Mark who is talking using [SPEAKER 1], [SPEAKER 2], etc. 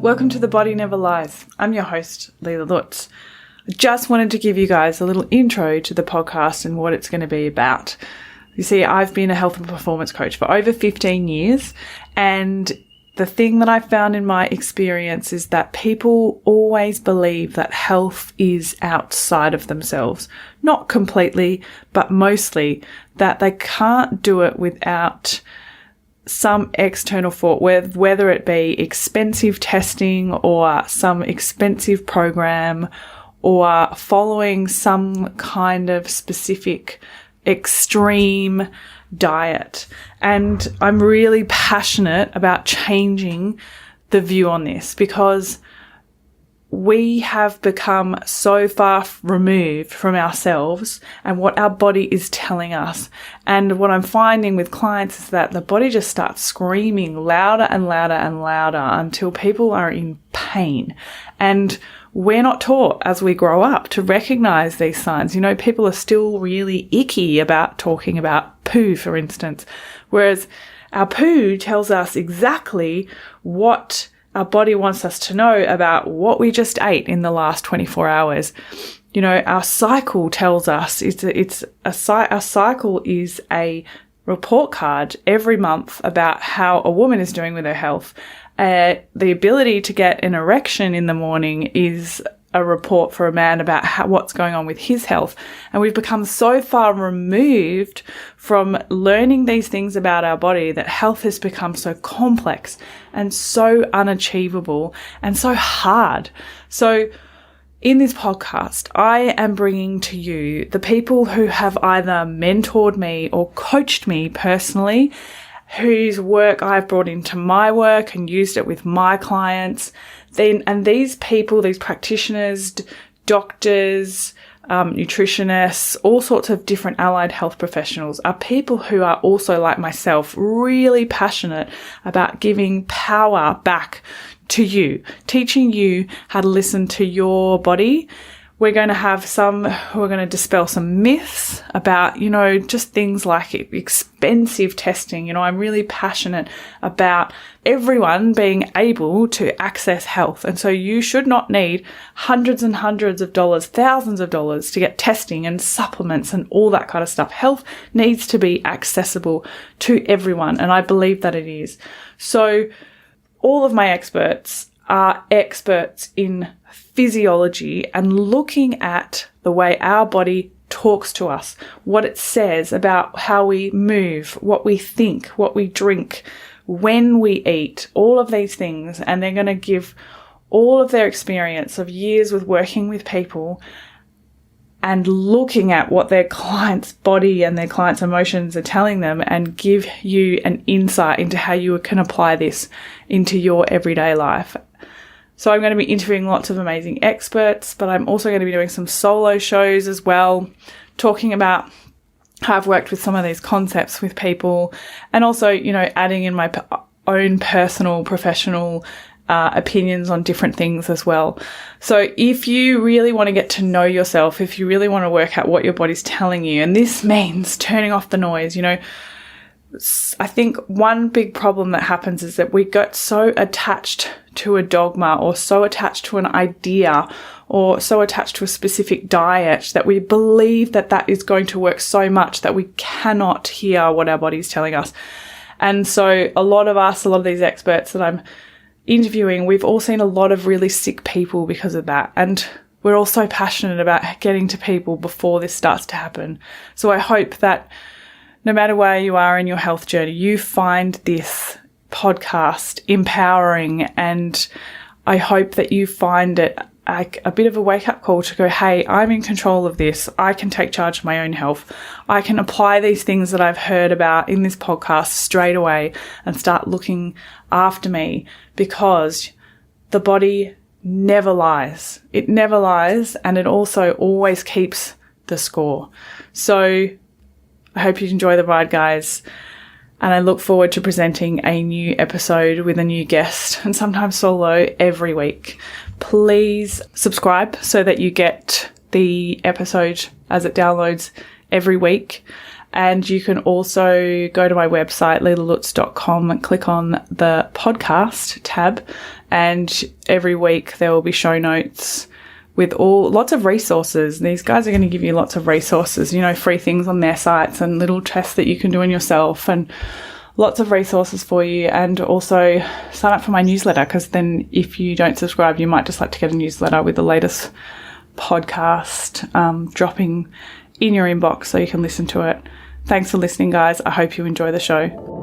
[SPEAKER 1] Welcome to The Body Never Lies. I'm your host, Leila Lutz. I just wanted to give you guys a little intro to the podcast and what it's going to be about. You see, I've been a health and performance coach for over 15 years, and the thing that I found in my experience is that people always believe that health is outside of themselves. Not completely, but mostly, that they can't do it without some external fault, whether it be expensive testing or some expensive program or following some kind of specific extreme diet. And I'm really passionate about changing the view on this because we have become so far removed from ourselves and what our body is telling us. And what I'm finding with clients is that the body just starts screaming louder and louder and louder until people are in pain. And we're not taught as we grow up to recognize these signs. You know, people are still really icky about talking about poo, for instance, whereas our poo tells us exactly what our body wants us to know about what we just ate in the last 24 hours. You know, our cycle tells us our cycle is a report card every month about how a woman is doing with her health. The ability to get an erection in the morning is a report for a man about what's going on with his health. And we've become so far removed from learning these things about our body that health has become so complex and so unachievable and so hard. So in this podcast, I am bringing to you the people who have either mentored me or coached me personally, whose work I've brought into my work and used it with my clients. And these people, these practitioners, doctors, nutritionists, all sorts of different allied health professionals are people who are also, like myself, really passionate about giving power back to you, teaching you how to listen to your body. We're going to have we're going to dispel some myths about, you know, just things like expensive testing. You know, I'm really passionate about everyone being able to access health. And so you should not need hundreds and hundreds of dollars, thousands of dollars to get testing and supplements and all that kind of stuff. Health needs to be accessible to everyone. And I believe that it is. So all of my experts are experts in physiology and looking at the way our body talks to us, what it says about how we move, what we think, what we drink, when we eat, all of these things. And they're going to give all of their experience of years with working with people and looking at what their client's body and their client's emotions are telling them and give you an insight into how you can apply this into your everyday life. So I'm going to be interviewing lots of amazing experts, but I'm also going to be doing some solo shows as well, talking about how I've worked with some of these concepts with people and also, you know, adding in my own personal, professional opinions on different things as well. So if you really want to get to know yourself, if you really want to work out what your body's telling you, and this means turning off the noise, you know, I think one big problem that happens is that we get so attached to a dogma or so attached to an idea or so attached to a specific diet that we believe that that is going to work so much that we cannot hear what our body's telling us. And so a lot of these experts that I'm interviewing, we've all seen a lot of really sick people because of that. And we're all so passionate about getting to people before this starts to happen. So I hope that no matter where you are in your health journey, you find this podcast empowering, and I hope that you find it like a bit of a wake-up call to go, hey, I'm in control of this. I can take charge of my own health. I can apply these things that I've heard about in this podcast straight away and start looking after me, because the body never lies. It never lies, and it also always keeps the score. So I hope you enjoy the ride, guys. And I look forward to presenting a new episode with a new guest, and sometimes solo, every week. Please subscribe so that you get the episode as it downloads every week. And you can also go to my website, leelalutz.com, and click on the podcast tab. And every week there will be show notes with lots of resources. These guys are going to give you lots of resources, free things on their sites and little tests that you can do on yourself, and lots of resources for you. And also sign up for my newsletter, because then if you don't subscribe, you might just like to get a newsletter with the latest podcast dropping in your inbox so you can listen to it. Thanks for listening, guys. I hope you enjoy the show.